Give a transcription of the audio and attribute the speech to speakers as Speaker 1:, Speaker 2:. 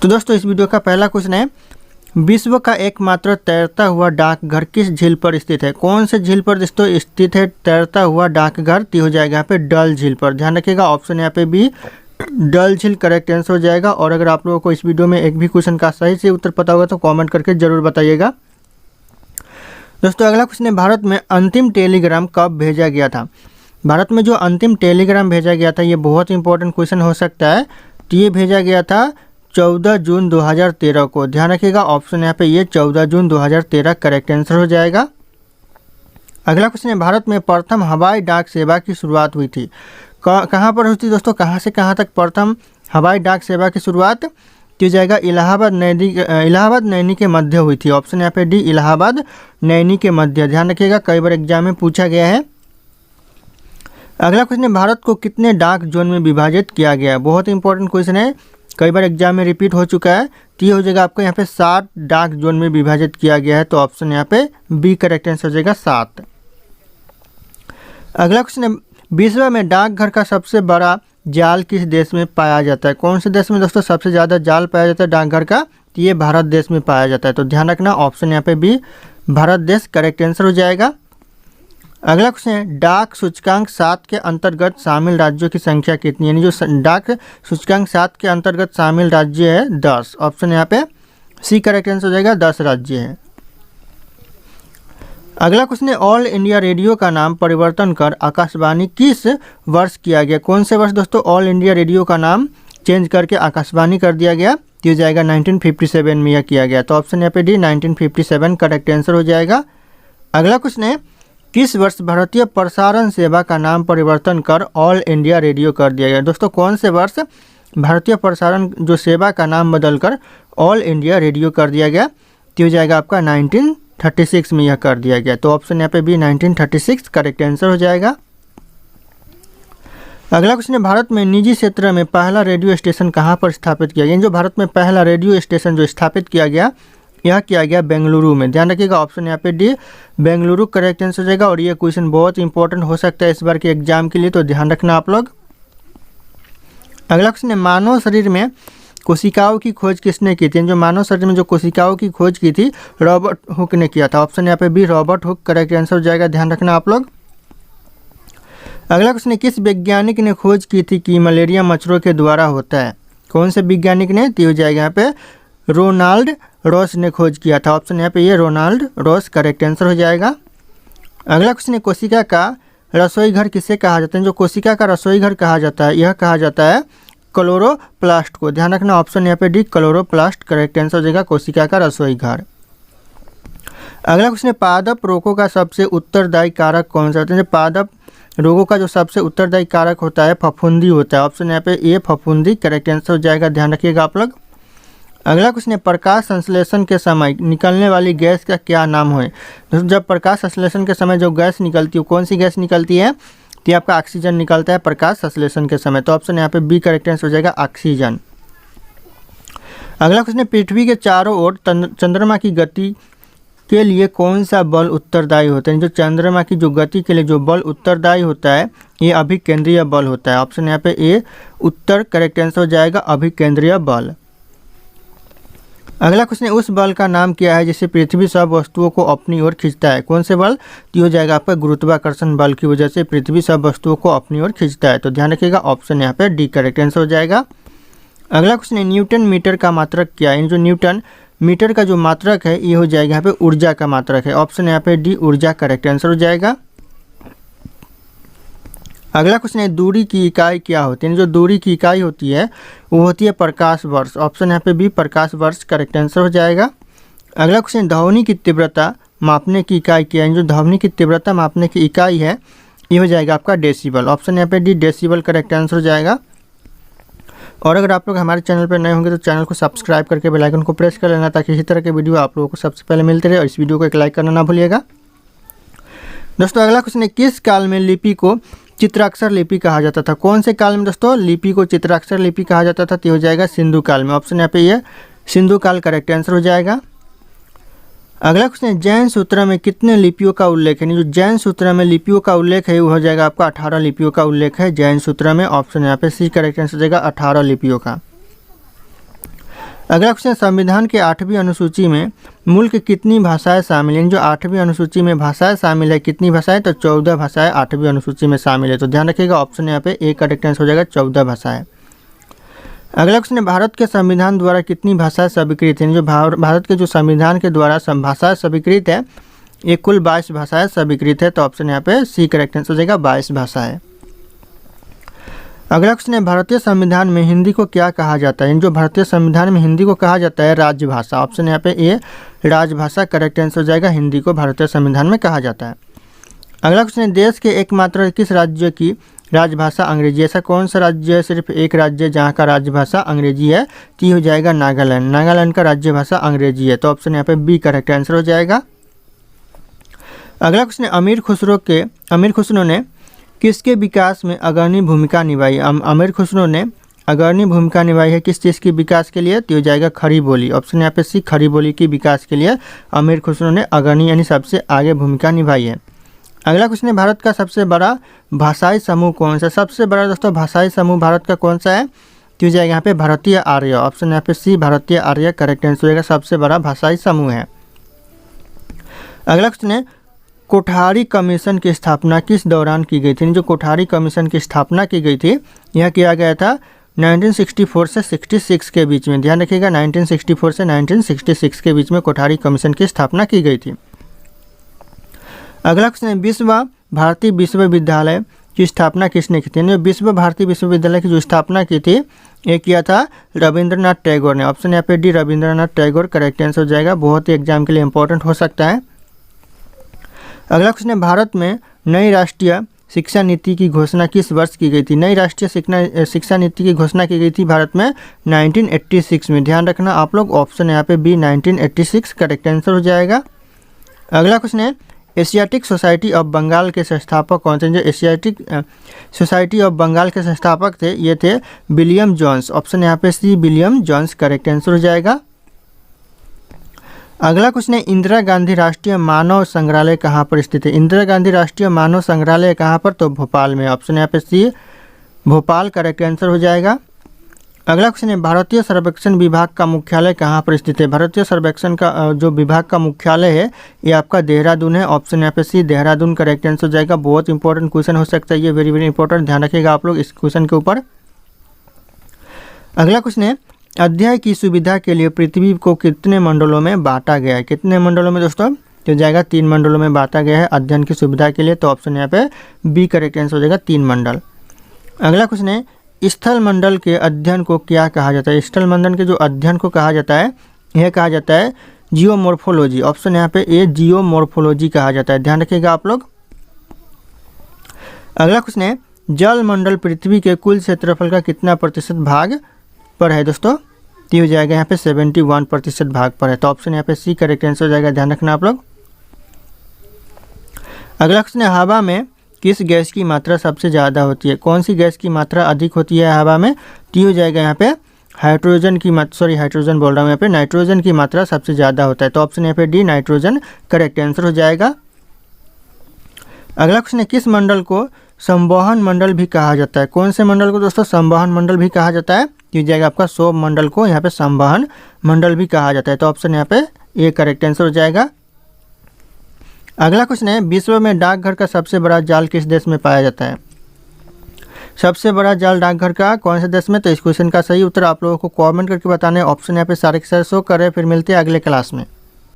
Speaker 1: तो दोस्तों इस वीडियो का पहला क्वेश्चन है, विश्व का एकमात्र तैरता हुआ डाकघर किस झील पर स्थित है? कौन से झील पर दोस्तों स्थित है तैरता हुआ डाकघर? तो हो जाएगा यहाँ पे डल झील पर। ध्यान रखिएगा, ऑप्शन यहाँ पे बी डल झील करेक्ट आंसर हो जाएगा। और अगर आप लोगों को इस वीडियो में एक भी क्वेश्चन का सही से उत्तर पता होगा तो कमेंट करके जरूर बताइएगा। दोस्तों अगला क्वेश्चन है, भारत में अंतिम टेलीग्राम कब भेजा गया था? भारत में जो अंतिम टेलीग्राम भेजा गया था, ये बहुत इंपॉर्टेंट क्वेश्चन हो सकता है। तो ये भेजा गया था 14 जून 2013 को। ध्यान रखिएगा, ऑप्शन यहाँ पे ये 14 जून 2013 करेक्ट आंसर हो जाएगा। अगला क्वेश्चन है, भारत में प्रथम हवाई डाक सेवा की शुरुआत हुई थी। कहाँ पर हुई थी दोस्तों? कहाँ से कहाँ तक प्रथम हवाई डाक सेवा की शुरुआत की जाएगा? इलाहाबाद नैनी के मध्य हुई थी। ऑप्शन यहाँ पे डी इलाहाबाद नैनी के मध्य। ध्यान रखिएगा, कई बार एग्जाम में पूछा गया है। अगला क्वेश्चन है, भारत को कितने डाक जोन में विभाजित किया गया है? बहुत इंपॉर्टेंट क्वेश्चन है, कई बार एग्जाम में रिपीट हो चुका है। तो ये हो जाएगा आपको यहाँ पे 7 डाक जोन में विभाजित किया गया है। तो ऑप्शन यहाँ पे बी करेक्ट आंसर हो जाएगा 7। अगला क्वेश्चन है, विश्व में डाकघर का सबसे बड़ा जाल किस देश में पाया जाता है? कौन से देश में दोस्तों सबसे ज़्यादा जाल पाया जाता है डाकघर का? तो ये भारत देश में पाया जाता है। तो ध्यान रखना, ऑप्शन यहाँ पे बी भारत देश करेक्ट आंसर हो जाएगा। अगला क्वेश्चन है, डाक सूचकांक 7 के अंतर्गत शामिल राज्यों की संख्या कितनी? यानी जो डाक सूचकांक 7 के अंतर्गत शामिल राज्य है 10। ऑप्शन यहाँ पे सी करेक्ट आंसर हो जाएगा, 10 राज्य है। अगला क्वेश्चन है, ऑल इंडिया रेडियो का नाम परिवर्तन कर आकाशवाणी किस वर्ष किया गया? कौन से वर्ष दोस्तों ऑल इंडिया रेडियो का नाम चेंज करके आकाशवाणी कर दिया गया? तो हो जाएगा 1957 में यह किया गया। तो ऑप्शन यहाँ पे डी 1957 करेक्ट आंसर हो जाएगा। अगला क्वेश्चन है, किस वर्ष भारतीय प्रसारण सेवा का नाम परिवर्तन कर ऑल इंडिया रेडियो कर दिया गया? दोस्तों कौन से वर्ष भारतीय प्रसारण जो सेवा का नाम बदलकर ऑल इंडिया रेडियो कर दिया गया? तो हो जाएगा आपका 1936 में यह कर दिया गया। तो ऑप्शन यहाँ पे भी 1936 करेक्ट आंसर हो जाएगा। अगला क्वेश्चन है, भारत में निजी क्षेत्र में पहला रेडियो स्टेशन कहाँ पर स्थापित किया गया? जो भारत में पहला रेडियो स्टेशन जो स्थापित किया गया, यह किया गया बेंगलुरु में। ध्यान रखिएगा, ऑप्शन यहाँ पे डी बेंगलुरु करेक्ट आंसर हो जाएगा। और ये क्वेश्चन बहुत इंपॉर्टेंट हो सकता है इस बार के एग्जाम के लिए, तो ध्यान रखना आप लोग। अगला क्वेश्चन है, मानव शरीर में कोशिकाओं की खोज किसने की थी? जो मानव शरीर में जो कोशिकाओं की खोज की थी, रॉबर्ट हुक ने किया था। ऑप्शन यहाँ पे B Robert Hooke correct answer हो जाएगा। ध्यान रखना आप लोग। अगला क्वेश्चन है, किस वैज्ञानिक ने खोज की थी कि मलेरिया मच्छरों के द्वारा होता है? कौन से वैज्ञानिक ने? तो हो जाएगा यहाँ पे रोनाल्ड रॉस ने खोज किया था। ऑप्शन यहाँ पे ये रोनाल्ड रॉस करेक्ट आंसर हो जाएगा। अगला क्वेश्चन है, कोशिका का रसोई घर किसे कहा जाता है? जो कोशिका का रसोई घर कहा जाता है, यह कहा जाता है क्लोरोप्लास्ट को। ध्यान रखना, ऑप्शन यहाँ पे डी क्लोरोप्लास्ट करेक्ट आंसर हो जाएगा, कोशिका का रसोई घर। अगला क्वेश्चन है, पादप रोगों का सबसे उत्तरदायी कारक कौन सा होता है? पादप रोगों का जो सबसे उत्तरदायी कारक होता है फफूंदी होता है। ऑप्शन यहाँ पे ए फफूंदी करेक्ट आंसर हो जाएगा। ध्यान रखिएगा आप लोग। अगला क्वेश्चन है, प्रकाश संश्लेषण के समय निकलने वाली गैस का क्या नाम है? जब प्रकाश संश्लेषण के समय जो गैस निकलती है, कौन सी गैस निकलती है? तो ये आपका ऑक्सीजन निकलता है प्रकाश संश्लेषण के समय। तो ऑप्शन यहाँ पे बी करेक्ट आंसर हो जाएगा, ऑक्सीजन। अगला क्वेश्चन है, पृथ्वी के चारों ओर चंद्रमा की गति के लिए कौन सा बल उत्तरदायी होता है? जो चंद्रमा की जो गति के लिए जो बल उत्तरदायी होता है, ये अभिकेंद्रीय बल होता है। ऑप्शन यहाँ पे ए उत्तर करेक्ट आंसर हो जाएगा, अभिकेंद्रीय बल। अगला क्वेश्चन है, उस बल का नाम क्या है जिससे पृथ्वी सब वस्तुओं को अपनी ओर खींचता है? कौन से बल? तो हो जाएगा आपका गुरुत्वाकर्षण बल की वजह से पृथ्वी सब वस्तुओं को अपनी ओर खींचता है। तो ध्यान रखिएगा, ऑप्शन यहाँ पे डी करेक्ट आंसर हो जाएगा। अगला क्वेश्चन है, न्यूटन मीटर का मात्रक क्या है? जो न्यूटन मीटर का जो मात्रक है, ये हो जाएगा यहाँ पे ऊर्जा का मात्रक है। ऑप्शन यहाँ पे डी ऊर्जा करेक्ट आंसर हो जाएगा। अगला क्वेश्चन है, दूरी की इकाई क्या होती है? जो दूरी की इकाई होती है वो होती है प्रकाश वर्ष। ऑप्शन यहाँ पे भी प्रकाश वर्ष करेक्ट आंसर हो जाएगा। अगला क्वेश्चन, ध्वनि की तीव्रता मापने की इकाई क्या है? जो ध्वनि की तीव्रता मापने की इकाई है, ये हो जाएगा आपका डेसिबल। ऑप्शन यहाँ पे डी डेसिबल करेक्ट आंसर हो जाएगा। और अगर आप लोग हमारे चैनल पर नए होंगे तो चैनल को सब्सक्राइब करके बेल आइकन को प्रेस कर लेना, ताकि इसी तरह के वीडियो आप लोगों को सबसे पहले मिलते रहे। और इस वीडियो को एक लाइक करना ना भूलिएगा। दोस्तों अगला क्वेश्चन है, किस काल में लिपि को चित्राक्षर लिपि कहा जाता था? कौन से काल में दोस्तों लिपि को चित्राक्षर लिपि कहा जाता था? तो हो जाएगा सिंधु काल में। ऑप्शन यहाँ पे ये सिंधु काल करेक्ट आंसर हो जाएगा। अगला क्वेश्चन है, जैन सूत्र में कितने लिपियों का उल्लेख है? जो जैन सूत्र में लिपियों का उल्लेख है वो हो जाएगा आपका 18 लिपियों का उल्लेख है जैन सूत्र में। ऑप्शन यहाँ पे सी करेक्ट आंसर हो जाएगा 18 लिपियों का। अगला क्वेश्चन, संविधान के 8वीं अनुसूची में मुल्क कितनी भाषाएं शामिल हैं? जो 8वीं अनुसूची में भाषाएं शामिल है, कितनी भाषाएं? तो 14 भाषाएं 8वीं अनुसूची में शामिल है। तो ध्यान रखिएगा, ऑप्शन यहाँ पे ए करेक्ट आंसर हो जाएगा 14 भाषाएं। अगला क्वेश्चन है, भारत के संविधान द्वारा कितनी भाषाएं स्वीकृत हैं? जो भारत के जो संविधान के द्वारा भाषाएं स्वीकृत है, ये कुल 22 भाषाएं स्वीकृत है। तो ऑप्शन यहाँ पे सी करेक्ट आंसर हो जाएगा 22 भाषाएं। अगला क्वेश्चन है, भारतीय संविधान में हिंदी को क्या कहा जाता है? जो भारतीय संविधान में हिंदी को कहा जाता है राजभाषा। ऑप्शन यहाँ पे ए राजभाषा करेक्ट आंसर हो जाएगा, हिंदी को भारतीय संविधान में कहा जाता है। अगला क्वेश्चन है, देश के एकमात्र किस राज्य की राजभाषा अंग्रेजी? ऐसा कौन सा राज्य है, सिर्फ एक राज्य जहाँ का राजभाषा अंग्रेजी है? तो हो जाएगा नागालैंड। नागालैंड का राज्य भाषा अंग्रेजी है। तो ऑप्शन यहाँ पे बी करेक्ट आंसर हो जाएगा। अगला क्वेश्चन है, अमीर खुसरो ने किसके विकास में अग्रणी भूमिका निभाई? अमीर खुसरो ने अग्रणी भूमिका निभाई है किस चीज़ की विकास के लिए? तो हो जाएगा खड़ी बोली। ऑप्शन यहाँ पे सी खड़ी बोली की विकास के लिए अमीर खुसरो ने अग्रणी यानी सबसे आगे भूमिका निभाई है। अगला क्वेश्चन है, भारत का सबसे बड़ा भाषाई समूह कौन सा? सबसे बड़ा दोस्तों भाषाई समूह भारत का कौन सा है? तो हो जाएगा यहाँ पे भारतीय आर्य। ऑप्शन यहाँ पे सी भारतीय आर्य करेक्ट आंसर हो जाएगा, सबसे बड़ा भाषाई समूह है। अगला क्वेश्चन है, कोठारी कमीशन की स्थापना किस दौरान की गई थी? जो कोठारी कमीशन की स्थापना की गई थी, यह किया गया था 1964 से 66 के बीच में। ध्यान रखिएगा, 1964 से 1966 के बीच में कोठारी कमीशन की स्थापना की गई थी। अगला क्वेश्चन है, विश्व भारती विश्वविद्यालय की स्थापना किसने की थी? विश्व भारती विश्वविद्यालय की जो स्थापना की थी, ये किया था रविंद्रनाथ टैगोर ने। ऑप्शन यहाँ पे D Rabindranath Tagore correct answer हो जाएगा, बहुत ही एग्जाम के लिए इंपॉर्टेंट हो सकता है। अगला क्वेश्चन है, भारत में नई राष्ट्रीय शिक्षा नीति की घोषणा किस वर्ष की गई थी? नई राष्ट्रीय शिक्षा नीति की घोषणा की गई थी भारत में 1986 में। ध्यान रखना आप लोग, ऑप्शन यहाँ पे बी 1986 करेक्ट आंसर हो जाएगा। अगला क्वेश्चन है, एशियाटिक सोसाइटी ऑफ बंगाल के संस्थापक कौन थे? जो एशियाटिक सोसाइटी ऑफ बंगाल के संस्थापक थे, ये थे विलियम जोन्स। ऑप्शन यहाँ पे C William Jones correct answer हो जाएगा। अगला क्वेश्चन है, इंदिरा गांधी राष्ट्रीय मानव संग्रहालय कहाँ पर स्थित है? इंदिरा गांधी राष्ट्रीय मानव संग्रहालय कहाँ पर? तो भोपाल में। ऑप्शन यहाँ पे सी भोपाल करेक्ट आंसर हो जाएगा। अगला क्वेश्चन है, भारतीय सर्वेक्षण विभाग का मुख्यालय कहाँ पर स्थित है? भारतीय सर्वेक्षण का जो विभाग का मुख्यालय है, ये आपका देहरादून है। ऑप्शन यहाँ पे सी देहरादून करेक्ट आंसर हो जाएगा। बहुत इंपॉर्टेंट क्वेश्चन हो सकता है ये, वेरी वेरी इंपॉर्टेंट, ध्यान रखिएगा आप लोग इस क्वेश्चन के ऊपर। अगला क्वेश्चन है, अध्ययन की सुविधा के लिए पृथ्वी को कितने मंडलों में बांटा गया है? कितने मंडलों में दोस्तों? तो जाएगा 3 मंडलों में बांटा गया है अध्ययन की सुविधा के लिए। तो ऑप्शन यहाँ पे बी करेक्ट आंसर हो जाएगा, 3 मंडल। अगला क्वेश्चन है, स्थल मंडल के अध्ययन को क्या कहा जाता है? स्थल मंडल के जो अध्ययन को कहा जाता है, यह कहा जाता है जियोमॉर्फोलॉजी। ऑप्शन यहाँ पे ए जियोमॉर्फोलॉजी कहा जाता है, ध्यान रखिएगा आप लोग। अगला क्वेश्चन है, जल मंडल पृथ्वी के कुल क्षेत्रफल का कितना प्रतिशत भाग पर है दोस्तों? तो हो जाएगा यहाँ पे 71% भाग पर है। तो ऑप्शन यहाँ पे सी करेक्ट आंसर हो जाएगा, ध्यान रखना आप लोग। अगला क्वेश्चन है, हवा में किस गैस की मात्रा सबसे ज़्यादा होती है? कौन सी गैस की मात्रा अधिक होती है हवा में? तो हो जाएगा यहाँ पे हाइड्रोजन की हाइड्रोजन बोल रहा हूँ यहाँ पे, नाइट्रोजन की मात्रा सबसे ज़्यादा होता है। तो ऑप्शन यहाँ पे डी नाइट्रोजन करेक्ट आंसर हो जाएगा। अगला क्वेश्चन है, किस मंडल को संवहन मंडल भी कहा जाता है? कौन से मंडल को दोस्तों संवहन मंडल भी कहा जाता है? तो हो जाएगा आपका सौर मंडल को यहाँ पे संवहन मंडल भी कहा जाता है। तो ऑप्शन यहाँ पे ए करेक्ट आंसर हो जाएगा। अगला क्वेश्चन है, विश्व में डाकघर का सबसे बड़ा जाल किस देश में पाया जाता है? सबसे बड़ा जाल डाकघर का कौन से देश में? तो इस क्वेश्चन का सही उत्तर आप लोगों को कमेंट करके बताना है। ऑप्शन यहाँ पे सारे के सारे शो कर रहे हैं। फिर मिलते हैं अगले क्लास में।